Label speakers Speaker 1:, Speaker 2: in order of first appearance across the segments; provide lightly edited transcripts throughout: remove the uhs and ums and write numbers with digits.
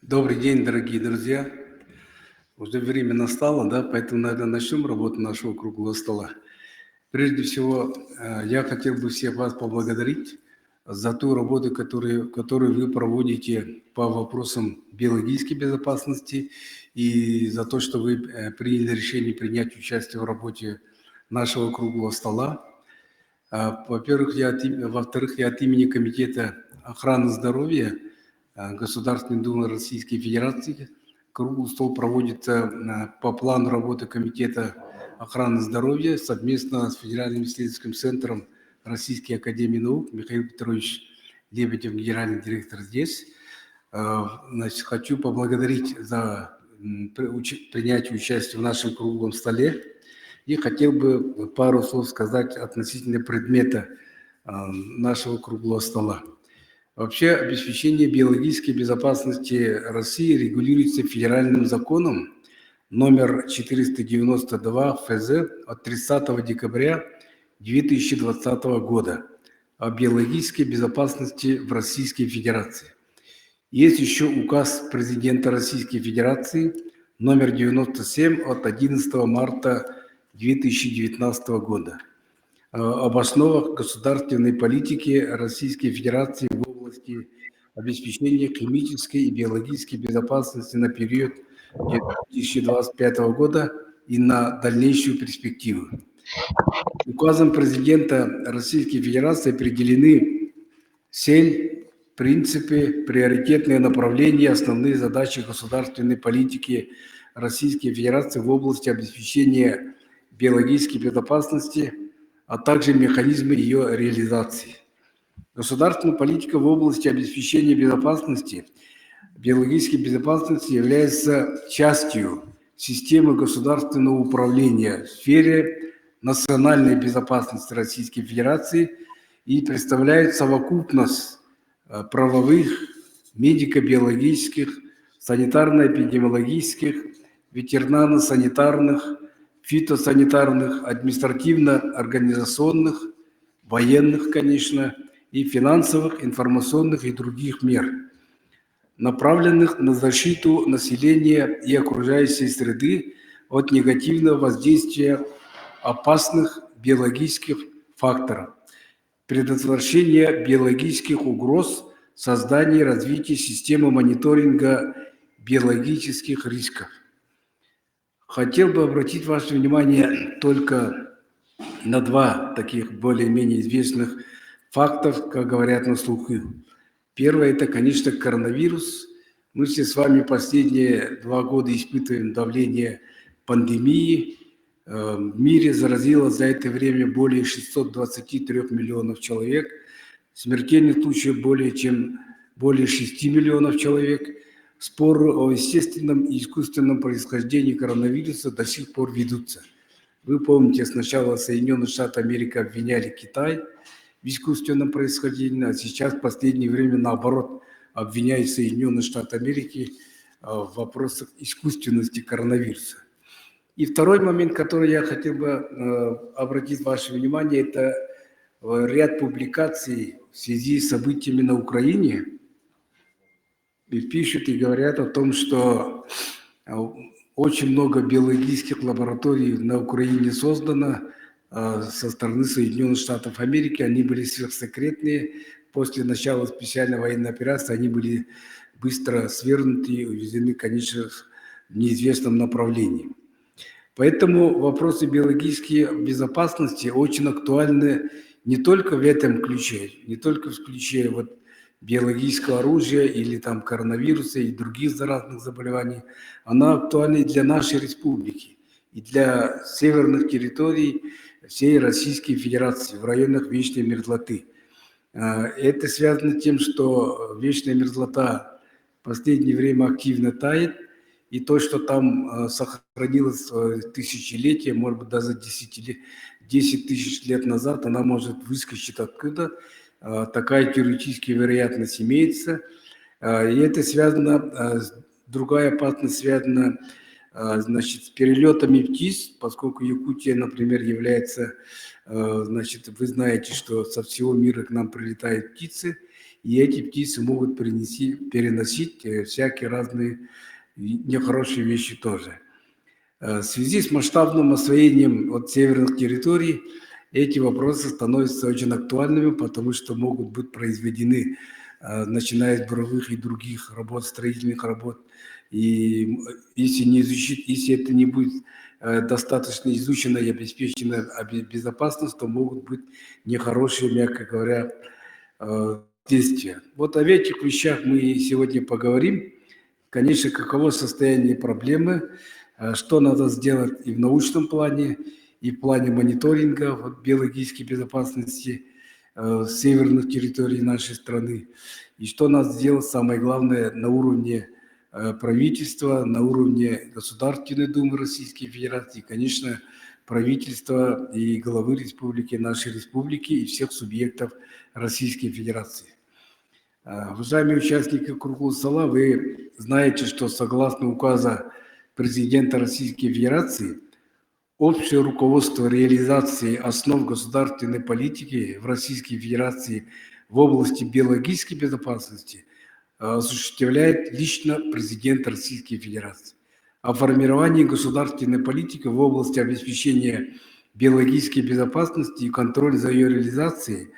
Speaker 1: Добрый день, дорогие друзья. Уже время настало, да, поэтому, наверное, начнем работу нашего круглого стола. Прежде всего, я хотел бы всех вас поблагодарить за ту работу, которую вы проводите по вопросам биологической безопасности и за то, что вы приняли решение принять участие в работе нашего круглого стола. Во-первых, во-вторых, я от имени Комитета охраны здоровья Государственной Думы Российской Федерации. Круглый стол проводится по плану работы Комитета охраны здоровья совместно с Федеральным исследовательским центром Российской академии наук. Михаил Петрович Лебедев, генеральный директор, здесь. Значит, хочу поблагодарить за принятие участия в нашем круглом столе. И хотел бы пару слов сказать относительно предмета нашего круглого стола. Вообще, обеспечение биологической безопасности России регулируется федеральным законом номер 492 ФЗ от 30 декабря 2020 года о биологической безопасности в Российской Федерации. Есть еще указ президента Российской Федерации номер 97 от 11 марта 2019 года об основах государственной политики Российской Федерации в области обеспечения химической и биологической безопасности на период 2025 года и на дальнейшую перспективу. Указом президента Российской Федерации определены цель, принципы, приоритетные направления, основные задачи государственной политики Российской Федерации в области обеспечения биологической безопасности, а также механизмы ее реализации. Государственная политика в области обеспечения безопасности, биологической безопасности является частью системы государственного управления в сфере национальной безопасности Российской Федерации и представляет совокупность правовых, медико-биологических, санитарно-эпидемиологических, ветеринарно-санитарных, фитосанитарных, административно-организационных, военных, конечно, и финансовых, информационных и других мер, направленных на защиту населения и окружающей среды от негативного воздействия опасных биологических факторов, предотвращение биологических угроз, создание и развитие системы мониторинга биологических рисков. Хотел бы обратить ваше внимание только на два таких более-менее известных фактов, как говорят на слуху. Первое – это, конечно, коронавирус. Мы все с вами последние 2 года испытываем давление пандемии. В мире заразило за это время более 623 миллионов человек. Смертельных случаев более 6 миллионов человек. Споры о естественном и искусственном происхождении коронавируса до сих пор ведутся. Вы помните, сначала Соединенные Штаты Америки обвиняли Китай в искусственном происхождении, а сейчас в последнее время, наоборот, обвиняют Соединенные Штаты Америки в вопросах искусственности коронавируса. И второй момент, который я хотел бы обратить ваше внимание, это ряд публикаций в связи с событиями на Украине. И пишут и говорят о том, что очень много биологических лабораторий на Украине создано со стороны Соединенных Штатов Америки. Они были сверхсекретные. После начала специальной военной операции они были быстро свергнуты и увезены, конечно, в неизвестном направлении. Поэтому вопросы биологической безопасности очень актуальны не только в этом ключе, не только в ключе биологического оружия или там коронавируса и других заразных заболеваний. Она актуальна и для нашей республики, и для северных территорий всей Российской Федерации в районах вечной мерзлоты. Это связано с тем, что вечная мерзлота в последнее время активно тает, и то, что там сохранилось тысячелетия, может быть, даже 10 тысяч лет назад, она может выскочить откуда. Такая теоретическая вероятность имеется. И это связано, другая опасность связана, значит, с перелетами птиц, поскольку Якутия, например, является, значит, вы знаете, что со всего мира к нам прилетают птицы, и эти птицы могут переносить всякие разные нехорошие вещи тоже. В связи с масштабным освоением от северных территорий эти вопросы становятся очень актуальными, потому что могут быть произведены, начиная с буровых и других работ, строительных работ. И если это не будет достаточно изучено и обеспечена безопасность, то могут быть нехорошие, мягко говоря, действия. Вот о этих вещах мы сегодня поговорим. Конечно, каково состояние проблемы, что надо сделать и в научном плане, и в плане мониторинга биологической безопасности северных территорий нашей страны, и что надо сделать, самое главное, на уровне правительства, на уровне Государственной Думы Российской Федерации, и, конечно, правительства и главы республики, нашей республики и всех субъектов Российской Федерации. Уважаемые участники круглого стола, вы знаете, что согласно указа президента Российской Федерации общее руководство реализации основ государственной политики в Российской Федерации в области биологической безопасности осуществляет лично президент Российской Федерации. А формирование государственной политики в области обеспечения биологической безопасности и контроль за ее реализацией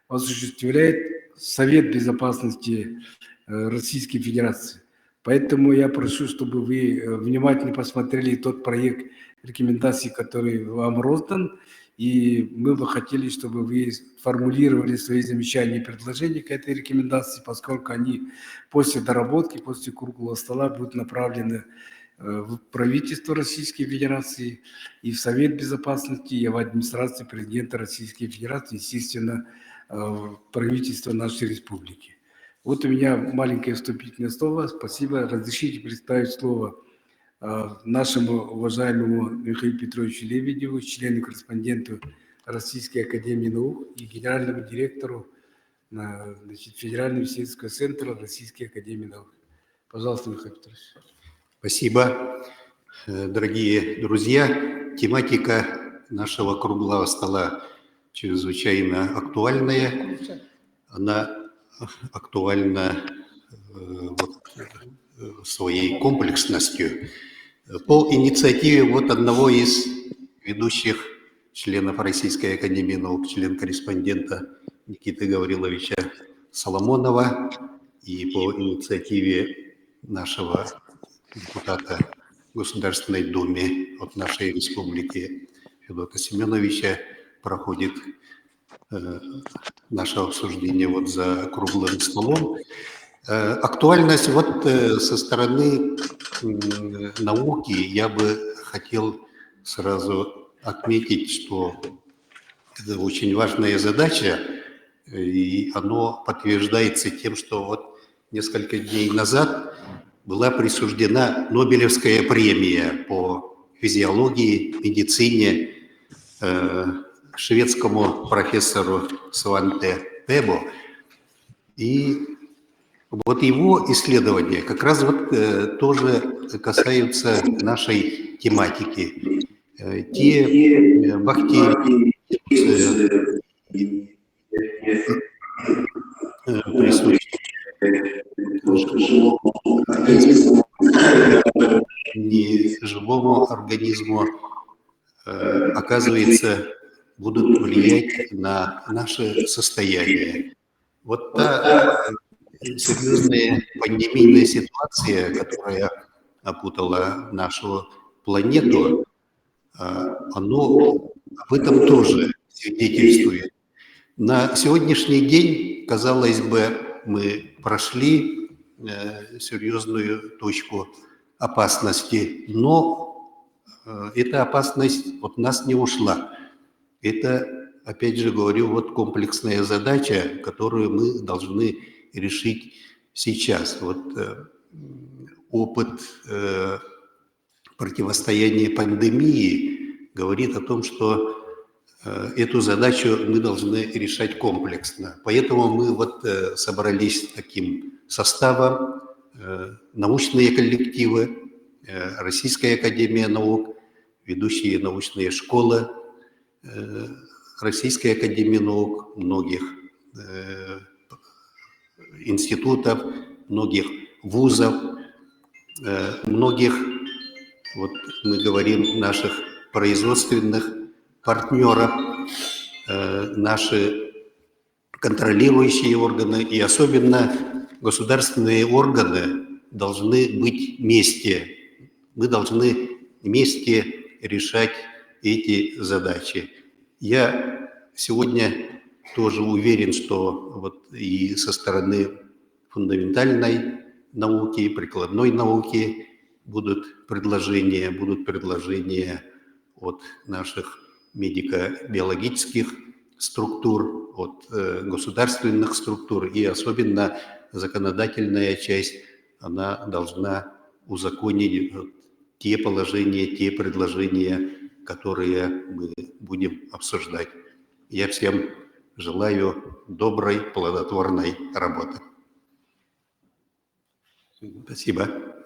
Speaker 1: осуществляет Совет Безопасности Российской Федерации. Поэтому я прошу, чтобы вы внимательно посмотрели тот проект рекомендаций, который вам роздан, и мы бы хотели, чтобы вы формулировали свои замечания и предложения к этой рекомендации, поскольку они после доработки, после круглого стола будут направлены в правительство Российской Федерации и в Совет Безопасности, и в администрацию президента Российской Федерации, естественно, в правительство нашей республики. Вот у меня маленькое вступительное слово. Спасибо. Разрешите представить слово нашему уважаемому Михаилу Петровичу Лебедеву, члену-корреспонденту Российской Академии Наук и генеральному директору Федерального исследовательского центра Российской Академии Наук. Пожалуйста, Михаил Петрович.
Speaker 2: Спасибо. Дорогие друзья, тематика нашего круглого стола чрезвычайно актуальная. Она актуальна своей комплексностью. По инициативе одного из ведущих членов Российской Академии Наук, член-корреспондента Никиты Гавриловича Соломонова, и по инициативе нашего депутата в Государственной Думе от нашей республики Федота Семеновича проходит наше обсуждение за круглым столом. Актуальность со стороны науки я бы хотел сразу отметить, что это очень важная задача, и оно подтверждается тем, что несколько дней назад была присуждена Нобелевская премия по физиологии, медицине шведскому профессору Сванте Пебо. И его исследования как раз тоже касаются нашей тематики. Те бактерии, присущие живому организму, оказывается, будут влиять на наше состояние. Та серьезная пандемийная ситуация, которая опутала нашу планету, оно об этом тоже свидетельствует. На сегодняшний день, казалось бы, мы прошли серьезную точку опасности, но эта опасность от нас не ушла. Это, опять же говорю, комплексная задача, которую мы должны решить сейчас. Опыт противостояния пандемии говорит о том, что эту задачу мы должны решать комплексно. Поэтому мы собрались таким составом: научные коллективы, Российская Академия Наук, ведущие научные школы Российской Академии Наук, многих институтов, многих вузов, многих, вот мы говорим, наших производственных партнеров, наши контролирующие органы и особенно государственные органы должны быть вместе. Мы должны вместе решать эти задачи. Я сегодня тоже уверен, что вот и со стороны фундаментальной науки, и прикладной науки будут предложения от наших медико-биологических структур, от государственных структур, и особенно законодательная часть, она должна узаконить те положения, те предложения, которые мы будем обсуждать. Я всем желаю доброй, плодотворной работы. Спасибо.